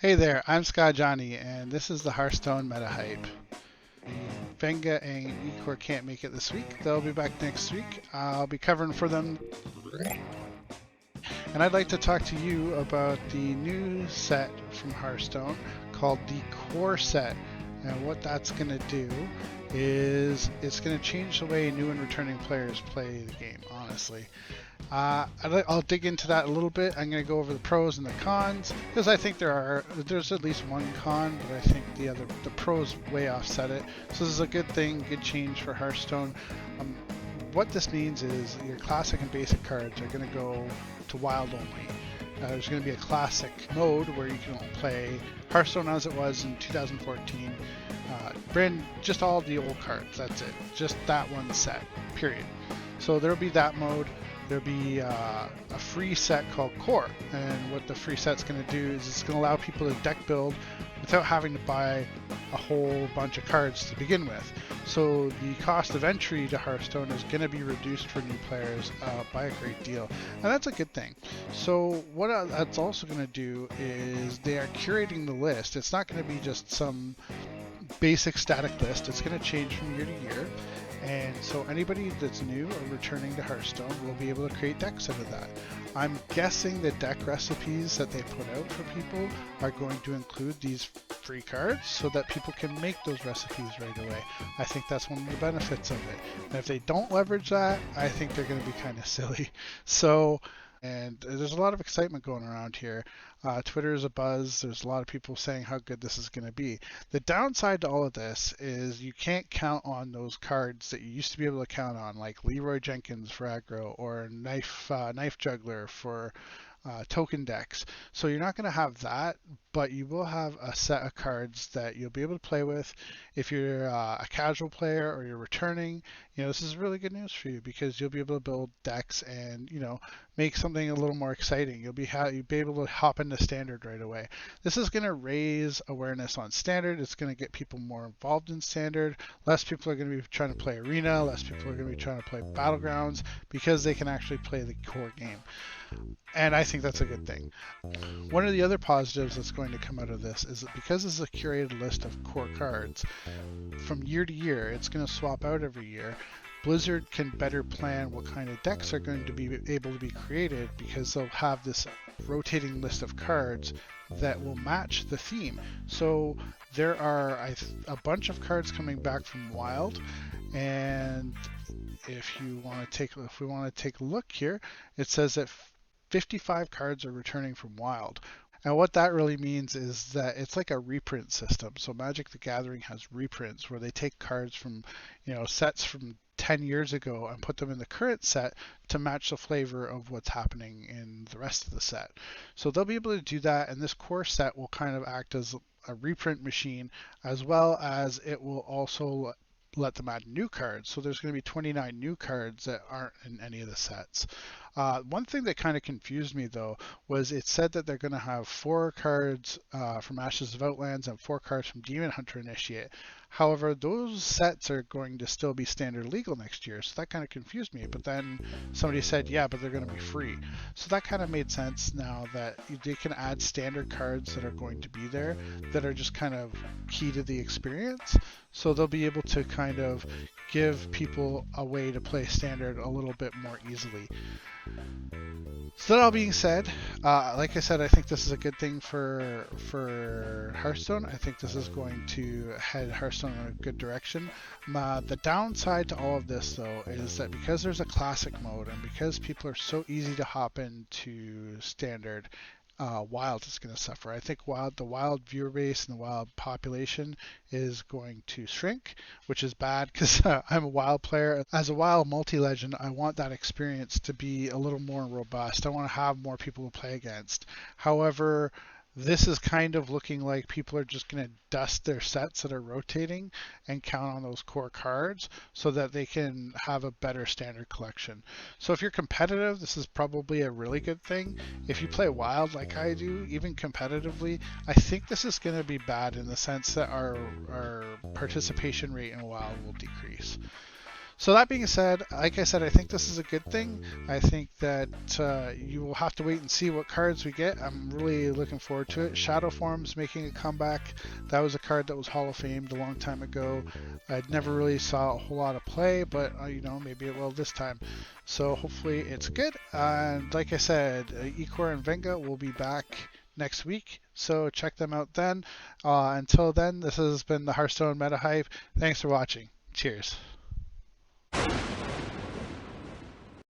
Hey there, I'm Scott Johnny, and this is the Hearthstone Meta Hype. Venga and Ecor can't make it this week. They'll be back next week. I'll be covering for them, and I'd like to talk to you about the new set from Hearthstone called the Core Set. And what that's going to do is it's going to change the way new and returning players play the game, honestly. I'll dig into that a little bit. I'm going to go over the pros and the cons because I think there's at least one con, but I think the pros way offset it. So this is a good thing, good change for Hearthstone. Um, what this means is your classic and basic cards are going to go to wild only. There's going to be a classic mode where you can play Hearthstone as it was in 2014. Just all the old cards. That's it. Just that one set. Period. So there'll be that mode. There'll be a free set called Core, and what the free set's going to do is it's going to allow people to deck build without having to buy a whole bunch of cards to begin with. So the cost of entry to Hearthstone is going to be reduced for new players by a great deal, and that's a good thing. So what that's also going to do is they are curating the list. It's not going to be just some basic static list. It's going to change from year to year. And so anybody that's new or returning to Hearthstone will be able to create decks out of that. I'm guessing the deck recipes that they put out for people are going to include these free cards so that people can make those recipes right away. I think that's one of the benefits of it. And if they don't leverage that, I think they're going to be kind of silly. And there's a lot of excitement going around here. Twitter is a buzz. There's a lot of people saying how good this is going to be. The downside to all of this is you can't count on those cards that you used to be able to count on, like Leroy Jenkins for aggro or Knife Juggler for token decks. So you're not going to have that, but you will have a set of cards that you'll be able to play with. If you're a casual player or you're returning, this is really good news for you because you'll be able to build decks and make something a little more exciting. You'll be able to hop into standard right away. This is going to raise awareness on standard. It's going to get people more involved in standard. Less people are going to be trying to play arena. Less people are going to be trying to play battlegrounds because they can actually play the core game. And I think that's a good thing. One of the other positives that's going to come out of this is that because this is a curated list of core cards, from year to year, it's going to swap out every year. Blizzard can better plan what kind of decks are going to be able to be created because they'll have this rotating list of cards that will match the theme. So there are a bunch of cards coming back from Wild, and if we want to take a look here, it says that 55 cards are returning from Wild. And what that really means is that it's like a reprint system. So Magic the Gathering has reprints where they take cards from, sets from 10 years ago and put them in the current set to match the flavor of what's happening in the rest of the set. So they'll be able to do that, and this core set will kind of act as a reprint machine, as well as it will also let them add new cards. So there's going to be 29 new cards that aren't in any of the sets. One thing that kind of confused me though was it said that they're going to have 4 cards from Ashes of Outlands and 4 cards from Demon Hunter Initiate. However, those sets are going to still be standard legal next year, so that kind of confused me. But then somebody said, yeah, but they're going to be free. So that kind of made sense now that they can add standard cards that are going to be there that are just kind of key to the experience. So they'll be able to kind of give people a way to play standard a little bit more easily. So that all being said, like I said, I think this is a good thing for Hearthstone. I think this is going to head Hearthstone in a good direction. The downside to all of this, though, is that because there's a classic mode and because people are so easy to hop into standard, Wild is going to suffer. I think the Wild viewer base and the Wild population is going to shrink, which is bad because I'm a Wild player. As a Wild multi-legend, I want that experience to be a little more robust. I want to have more people to play against. However, this is kind of looking like people are just going to dust their sets that are rotating and count on those core cards so that they can have a better standard collection. So if you're competitive, this is probably a really good thing. If you play Wild like I do, even competitively, I think this is going to be bad in the sense that our participation rate in Wild will decrease. So that being said, like I said, I think this is a good thing. I think that you will have to wait and see what cards we get. I'm really looking forward to it. Shadow Form's making a comeback. That was a card that was Hall of Famed a long time ago. I never really saw a whole lot of play, but maybe it will this time. So hopefully it's good. And like I said, Ecor and Venga will be back next week. So check them out then. Until then, this has been the Hearthstone Meta Hype. Thanks for watching. Cheers.